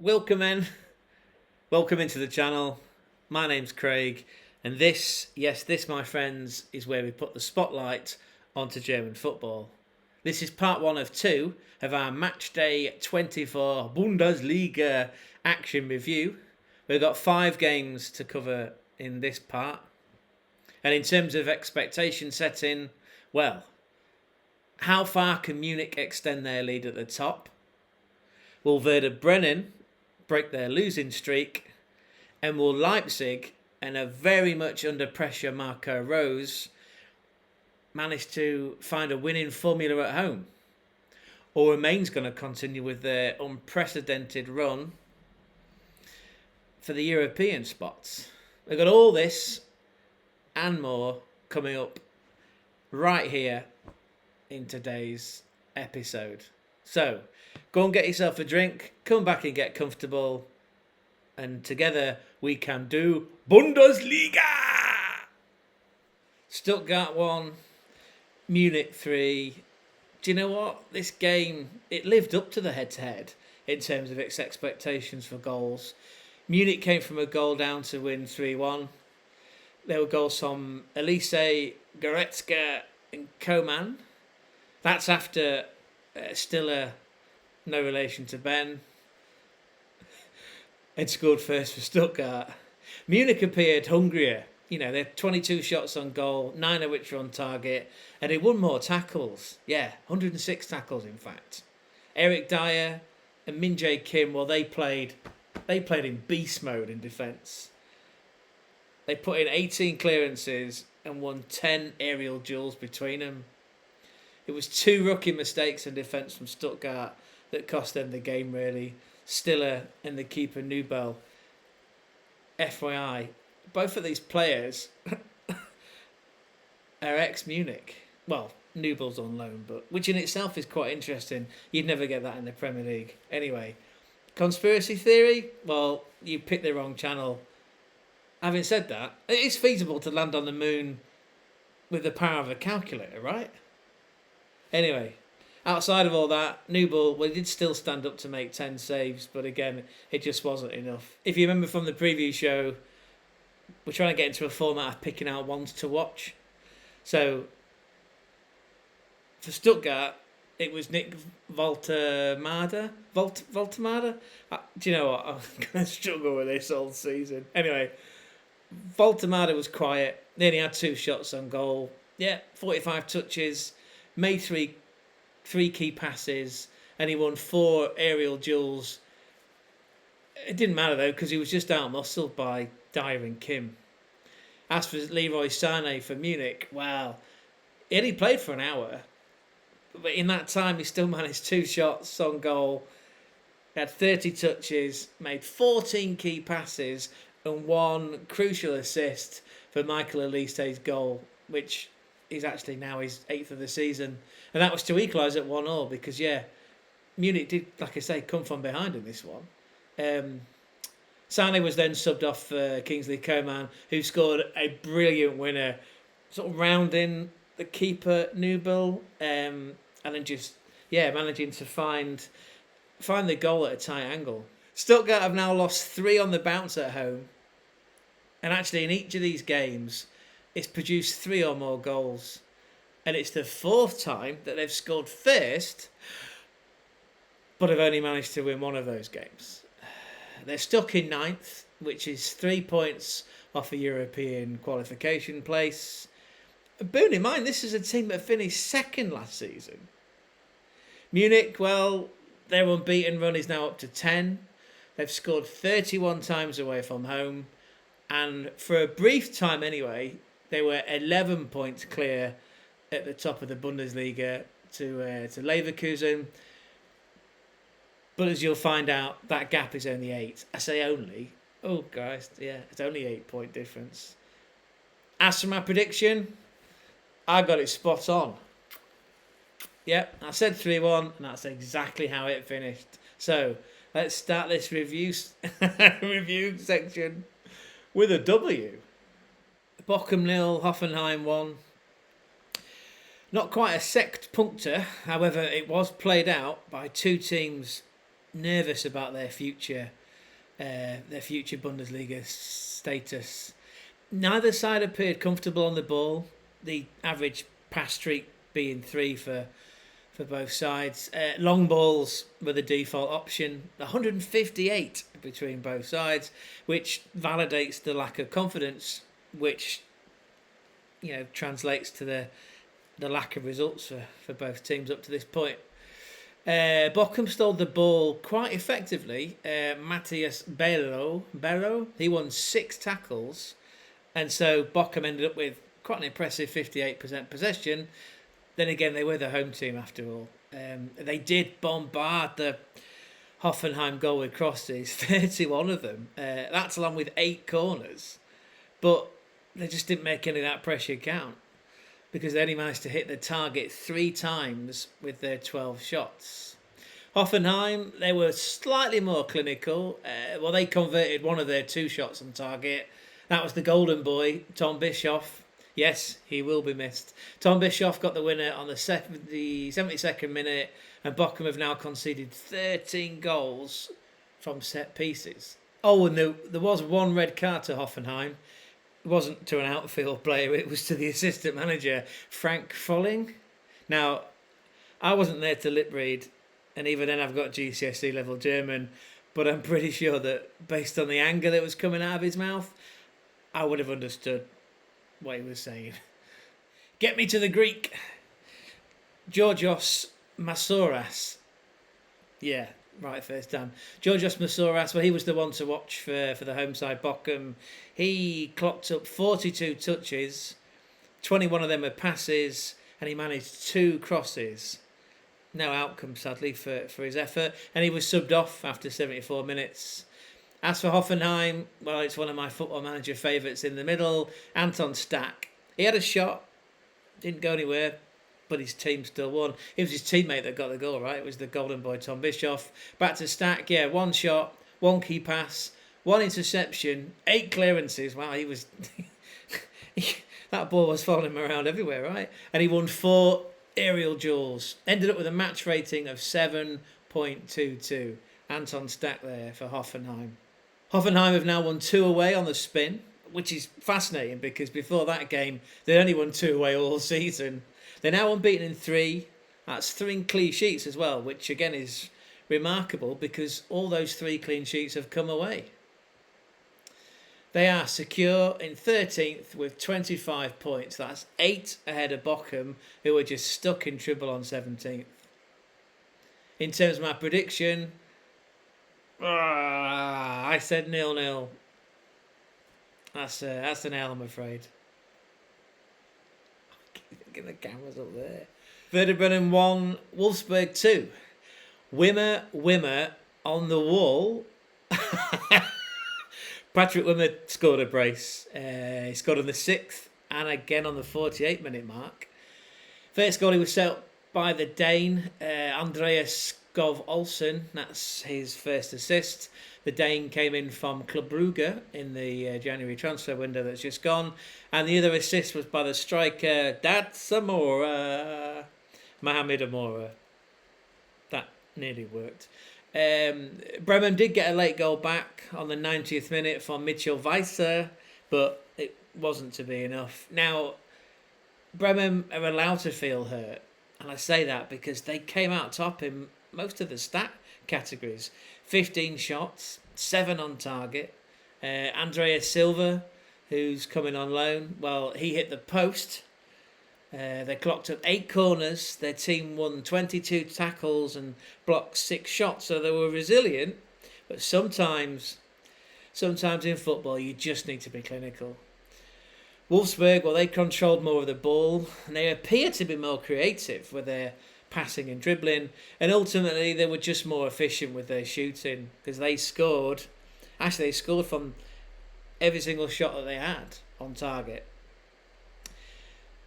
Welcome in. Welcome into the channel. My name's Craig, and this, my friends, is where we put the spotlight onto German football. This is part 1 of 2 of our Match Day 24 Bundesliga action review. We've got 5 games to cover in this part. And in terms of expectation setting, well, how far can Munich extend their lead at the top? Will Werder Bremen break their losing streak? And will Leipzig and a very much under pressure Marco Rose manage to find a winning formula at home? Or are Mainz going to continue with their unprecedented run for the European spots? We've got all this and more coming up right here in today's episode. So, go and get yourself a drink, come back and get comfortable, and together we can do Bundesliga! Stuttgart 1, Munich 3. Do you know what? This game, it lived up to the head-to-head in terms of its expectations for goals. Munich came from a goal down to win 3-1. There were goals from Elise, Goretzka and Coman. That's after Stiller, no relation to Ben, had scored first for Stuttgart. Munich appeared hungrier. You know, they had 22 shots on goal, 9 of which were on target, and they won more tackles. Yeah, 106 tackles in fact. Eric Dyer and Min Jae Kim, well, they played in beast mode in defence. They put in 18 clearances and won 10 aerial duels between them. It was 2 rookie mistakes in defence from Stuttgart that cost them the game, really. Stiller and the keeper Nubel. FYI, both of these players are ex-Munich. Well, Nubel's on loan, but which in itself is quite interesting. You'd never get that in the Premier League. Anyway, conspiracy theory? Well, you picked the wrong channel. Having said that, it is feasible to land on the moon with the power of a calculator, right? Anyway, outside of all that, Nubel, well, he did still stand up to make 10 saves, but again, it just wasn't enough. If you remember from the preview show, we're trying to get into a format of picking out ones to watch. So, for Stuttgart, it was Nick Voltemade. Do you know what? I'm going to struggle with this all season. Anyway, Voltemade was quiet. Nearly had 2 shots on goal. Yeah, 45 touches. Made three key passes, and he won 4 aerial duels. It didn't matter though, because he was just out-muscled by Dyer and Kim. As for Leroy Sané for Munich, wow, he only played for an hour, but in that time he still managed 2 shots on goal. He had 30 touches, made 14 key passes, and 1 crucial assist for Michael Elise's goal, which is actually now his 8th of the season. And that was to equalise at 1-1 because, yeah, Munich did, like I say, come from behind in this one. Sané was then subbed off for Kingsley Coman, who scored a brilliant winner, sort of rounding the keeper Nubel, and then just, managing to find the goal at a tight angle. Stuttgart have now lost 3 on the bounce at home. And actually, in each of these games, it's produced 3 or more goals. And it's the 4th time that they've scored first, but have only managed to win 1 of those games. They're stuck in 9th, which is 3 points off a European qualification place. Bear in mind, this is a team that finished 2nd last season. Munich, well, their unbeaten run is now up to 10. They've scored 31 times away from home. And for a brief time anyway, they were 11 points clear at the top of the Bundesliga to Leverkusen. But as you'll find out, that gap is only 8. I say only. Oh, guys, yeah, it's only 8-point difference. As for my prediction, I got it spot on. Yep, I said 3-1, and that's exactly how it finished. So, let's start this review section with a W. Bochum 0, Hoffenheim 1. Not quite a sect puncture, however, it was played out by 2 teams nervous about their future Bundesliga status. Neither side appeared comfortable on the ball. The average pass streak being 3 for both sides. Long balls were the default option. 158 between both sides, which validates the lack of confidence, which translates to the lack of results for both teams up to this point. Bochum stole the ball quite effectively. Matthias Bello, he won 6 tackles, and so Bochum ended up with quite an impressive 58% possession. Then again, they were the home team after all. They did bombard the Hoffenheim goal with crosses, 31 of them. That's along with 8 corners, but they just didn't make any of that pressure count, because they only managed to hit the target 3 times with their 12 shots. Hoffenheim, they were slightly more clinical. They converted one of their 2 shots on target. That was the golden boy, Tom Bischoff. Yes, he will be missed. Tom Bischoff got the winner on the 72nd minute, and Bochum have now conceded 13 goals from set pieces. Oh, and there was 1 red card to Hoffenheim. It wasn't to an outfield player, it was to the assistant manager, Frank Folling. Now, I wasn't there to lip read, and even then I've got GCSE level German, but I'm pretty sure that based on the anger that was coming out of his mouth, I would have understood what he was saying. Get me to the Greek. Georgios Masouras. Yeah, right first time. Georgios Masouras, he was the one to watch for the home side Bochum. He clocked up 42 touches, 21 of them were passes, and he managed 2 crosses. No outcome, sadly, for his effort, and he was subbed off after 74 minutes. As for Hoffenheim, it's one of my Football Manager favourites in the middle, Anton Stack. He had a shot, didn't go anywhere, but his team still won. It was his teammate that got the goal, right? It was the golden boy, Tom Bischoff. Back to Stack, 1 shot, 1 key pass, 1 interception, 8 clearances. Wow, he was... that ball was following him around everywhere, right? And he won 4 aerial duels. Ended up with a match rating of 7.22. Anton Stack there for Hoffenheim. Hoffenheim have now won 2 away on the spin, which is fascinating because before that game, they only won 2 away all season. They're now unbeaten in 3. That's 3 clean sheets as well, which again is remarkable because all those 3 clean sheets have come away. They are secure in 13th with 25 points. That's 8 ahead of Bochum, who are just stuck in trouble on 17th. In terms of my prediction, I said 0-0. That's an L, I'm afraid. I keep thinking the camera's up there. Werder Bremen 1, Wolfsburg 2. Wimmer on the wall. Patrick Wimmer scored a brace. He scored on the 6th and again on the 48-minute mark. First goal he was set up by the Dane, Andreas Skov Olsen. That's his first assist. The Dane came in from Club Brugge in the January transfer window that's just gone. And the other assist was by the striker Mohamed Amora. That nearly worked. Bremen did get a late goal back on the 90th minute from Mitchell Weiser, but it wasn't to be enough. Now, Bremen are allowed to feel hurt, and I say that because they came out top in most of the stat categories. 15 shots, 7 on target. Andreas Silva, who's coming on loan, he hit the post. They clocked up 8 corners. Their team won 22 tackles and blocked 6 shots, so they were resilient. But sometimes in football, you just need to be clinical. Wolfsburg, they controlled more of the ball, and they appeared to be more creative with their passing and dribbling, and ultimately they were just more efficient with their shooting because they scored. Actually, they scored from every single shot that they had on target.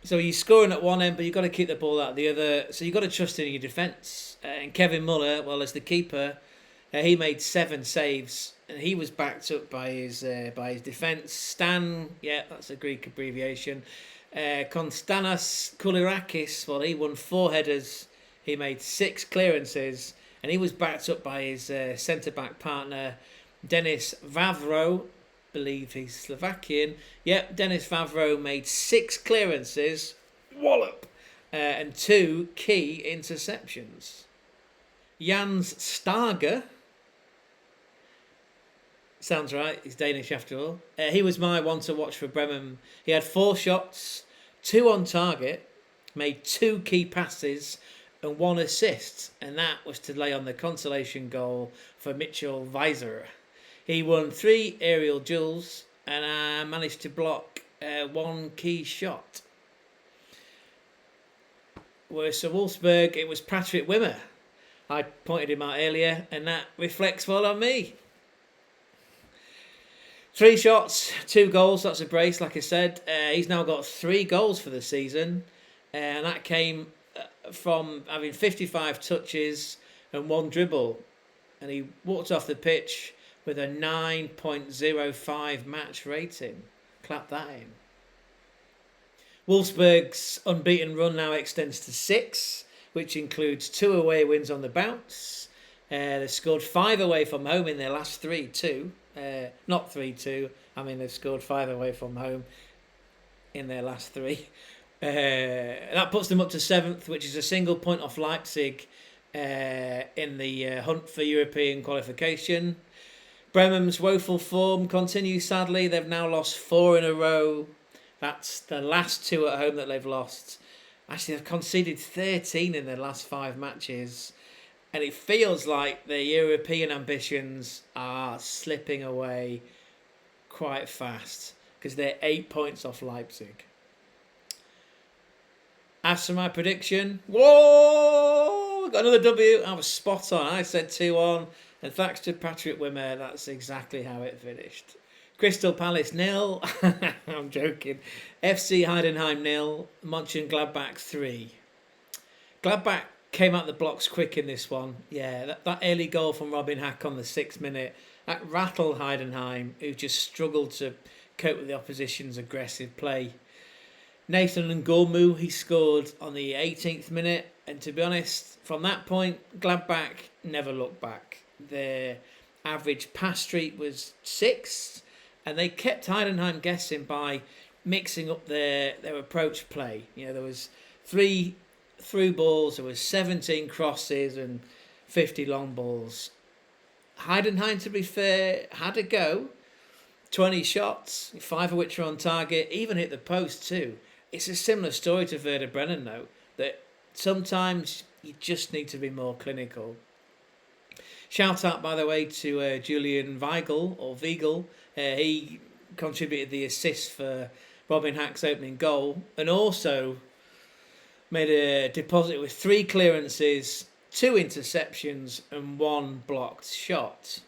So you're scoring at one end, but you've got to keep the ball out the other. So you've got to trust in your defence. And Kevin Muller, as the keeper, he made 7 saves, and he was backed up by his defence. Stan, that's a Greek abbreviation. Konstanas Koulirakis, he won 4 headers. He made 6 clearances, and he was backed up by his centre-back partner, Denis Vavro. Believe he's Slovakian. Yep, Denis Vavro made 6 clearances, wallop, and 2 key interceptions. Jans Starger, sounds right, he's Danish after all. He was my one to watch for Bremen. He had 4 shots, 2 on target, made 2 key passes and 1 assist, and that was to lay on the consolation goal for Mitchell Weiser. He won 3 aerial duels and managed to block 1 key shot. Whereas for Wolfsburg, it was Patrick Wimmer. I pointed him out earlier, and that reflects well on me. 3 shots, 2 goals, that's a brace, like I said. He's now got 3 goals for the season, and that came from having 55 touches and 1 dribble. And he walked off the pitch with a 9.05 match rating. Clap that in. Wolfsburg's unbeaten run now extends to 6, which includes 2 away wins on the bounce. They've scored 5 away from home in their last 3 too. Not 3-2. I mean, they've scored 5 away from home in their last 3. That puts them up to 7th, which is a single point off Leipzig in the hunt for European qualification. Bremen's woeful form continues, sadly. They've now lost 4 in a row. That's the last 2 at home that they've lost. Actually, they've conceded 13 in their last 5 matches. And it feels like their European ambitions are slipping away quite fast, because they're 8 points off Leipzig. As for my prediction, whoa! Got another W. I was spot on. I said 2-1. And thanks to Patrick Wimmer, that's exactly how it finished. Crystal Palace 0. I'm joking. FC Heidenheim 0. Monchengladbach 3. Gladbach came out the blocks quick in this one. Yeah, that early goal from Robin Hack on the 6th minute, that rattled Heidenheim, who just struggled to cope with the opposition's aggressive play. Nathan Ngormu, he scored on the 18th minute. And to be honest, from that point, Gladbach never looked back. Their average pass streak was 6, and they kept Heidenheim guessing by mixing up their approach play. You know, there was 3 through balls, there was 17 crosses and 50 long balls. Heidenheim, to be fair, had a go. 20 shots, 5 of which were on target, even hit the post too. It's a similar story to Werder Bremen though, that sometimes you just need to be more clinical. Shout out, by the way, to Julian Weigl, or Weigl. He contributed the assist for Robin Hack's opening goal, and also made a deposit with 3 clearances, 2 interceptions and 1 blocked shot.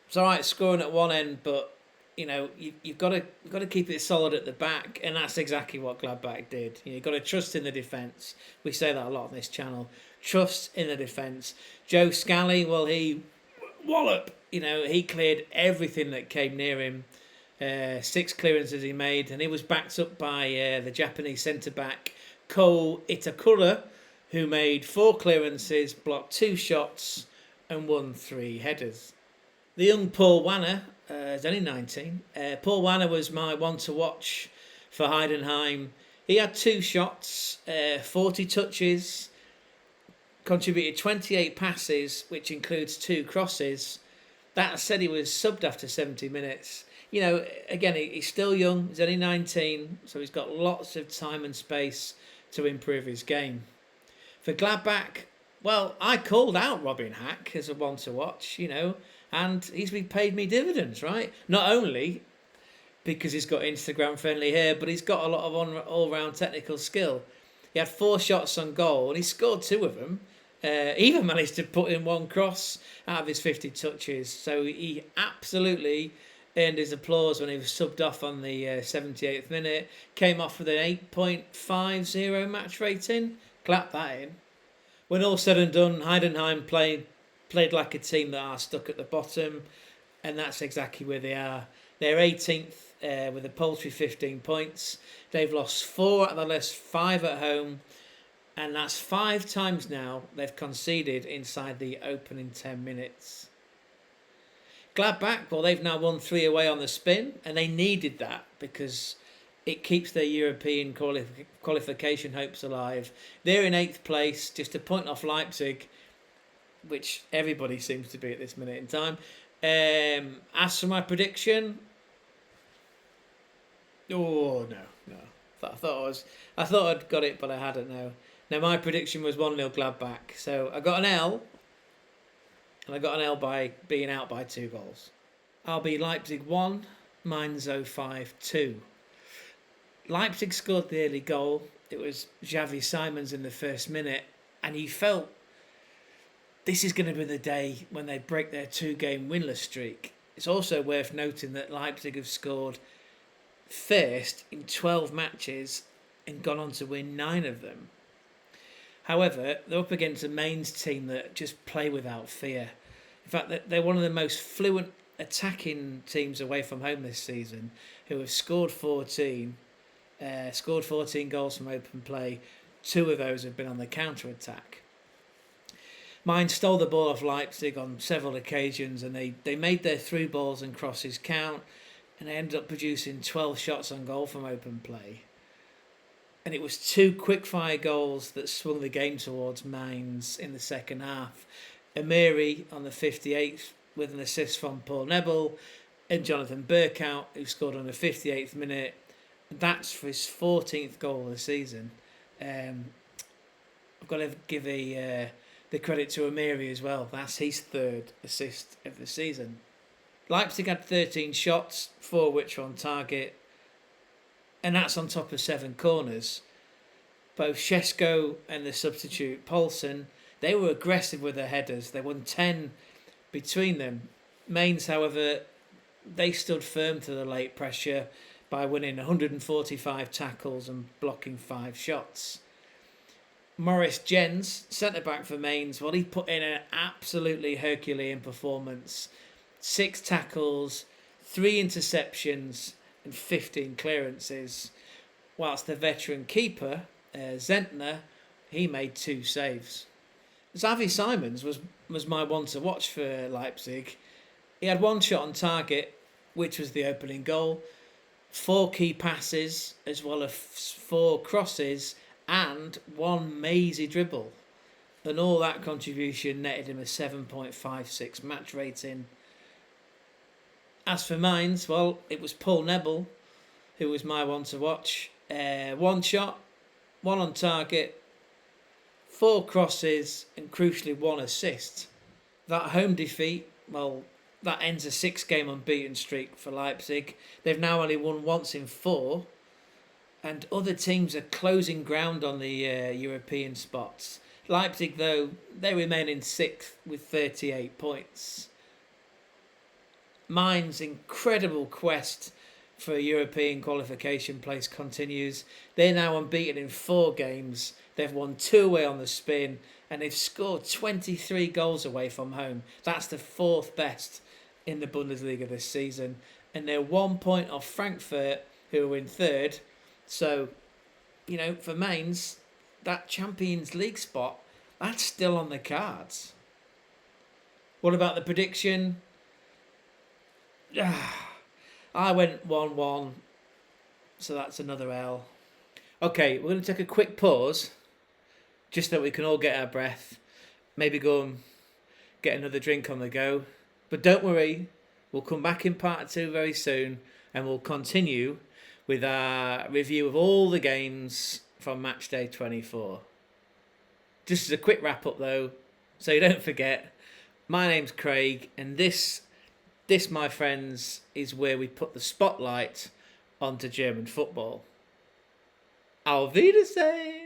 It's all right scoring at one end, but you know you've got to keep it solid at the back, and that's exactly what Gladbach did. You've got to trust in the defence. We say that a lot on this channel. Trust in the defence. Joe Scally, well, he wallop. You know, he cleared everything that came near him. 6 clearances he made, and he was backed up by the Japanese centre back Ko Itakura, who made 4 clearances, blocked 2 shots, and won 3 headers. The young Paul Wanner is only 19. Paul Wanner was my one to watch for Heidenheim. He had 2 shots, 40 touches, contributed 28 passes, which includes 2 crosses. That said, he was subbed after 70 minutes. You know, again, he's still young. He's only 19, so he's got lots of time and space to improve his game. For Gladbach, well, I called out Robin Hack as a one to watch, you know, and he's been paid me dividends, right? Not only because he's got Instagram friendly hair, but he's got a lot of all-round technical skill. He had 4 shots on goal, and he scored 2 of them. Even managed to put in 1 cross out of his 50 touches. So he absolutely earned his applause when he was subbed off on the 78th minute. Came off with an 8.50 match rating. Clap that in. When all said and done, Heidenheim played like a team that are stuck at the bottom, and that's exactly where they are. They're 18th with a paltry 15 points. They've lost 4 out of the last 5 at home. And that's 5 times now they've conceded inside the opening 10 minutes. Gladbach, well, they've now won 3 away on the spin, and they needed that because it keeps their European qualification hopes alive. They're in 8th place, just a point off Leipzig, which everybody seems to be at this minute in time. As for my prediction, no. I thought I'd got it, but I hadn't. No, my prediction was 1-0 Gladbach. So I got an L, and I got an L by being out by 2 goals. RB Leipzig 1, Mainz 05 2. Leipzig scored the early goal. It was Xavi Simons in the first minute, and you felt this is going to be the day when they break their 2-game winless streak. It's also worth noting that Leipzig have scored first in 12 matches and gone on to win 9 of them. However, they're up against a Mainz team that just play without fear. In fact, they're one of the most fluent attacking teams away from home this season, who have scored 14 goals from open play. 2 of those have been on the counter-attack. Mainz stole the ball off Leipzig on several occasions, and they made their through balls and crosses count, and they ended up producing 12 shots on goal from open play. And it was 2 quick-fire goals that swung the game towards Mainz in the second half. Amiri on the 58th with an assist from Paul Nebel, and Jonathan Burkardt, who scored on the 58th minute. That's for his 14th goal of the season. I've got to give the credit to Amiri as well. That's his 3rd assist of the season. Leipzig had 13 shots, 4 which were on target, and that's on top of 7 corners. Both Shesko and the substitute Poulsen, they were aggressive with their headers. They won 10 between them. Mainz, however, they stood firm to the late pressure by winning 145 tackles and blocking 5 shots. Maurice Jens, centre-back for Mainz, well, he put in an absolutely Herculean performance. 6 tackles, 3 interceptions and 15 clearances, whilst the veteran keeper, Zentner, he made 2 saves. Xavi Simons was my one to watch for Leipzig. He had 1 shot on target, which was the opening goal, 4 key passes, as well as 4 crosses, and 1 mazy dribble. And all that contribution netted him a 7.56 match rating. As for Mainz, well, it was Paul Nebel who was my one to watch. 1 shot, 1 on target, 4 crosses, and crucially 1 assist. That home defeat, well, that ends a 6-game unbeaten streak for Leipzig. They've now only won once in 4, and other teams are closing ground on the European spots. Leipzig, though, they remain in 6th with 38 points. Mainz's incredible quest for a European qualification place continues. They're now unbeaten in 4 games. They've won 2 away on the spin, and they've scored 23 goals away from home. That's the 4th best in the Bundesliga this season. And they're 1 point off Frankfurt, who are in 3rd. So, for Mainz, that Champions League spot, that's still on the cards. What about the prediction? I went 1-1, so that's another L. Okay, we're going to take a quick pause, just so we can all get our breath. Maybe go and get another drink on the go. But don't worry, we'll come back in part 2 very soon, and we'll continue with our review of all the games from match day 24. Just as a quick wrap up though, so you don't forget, my name's Craig, and this, my friends, is where we put the spotlight onto German football. Auf Wiedersehen!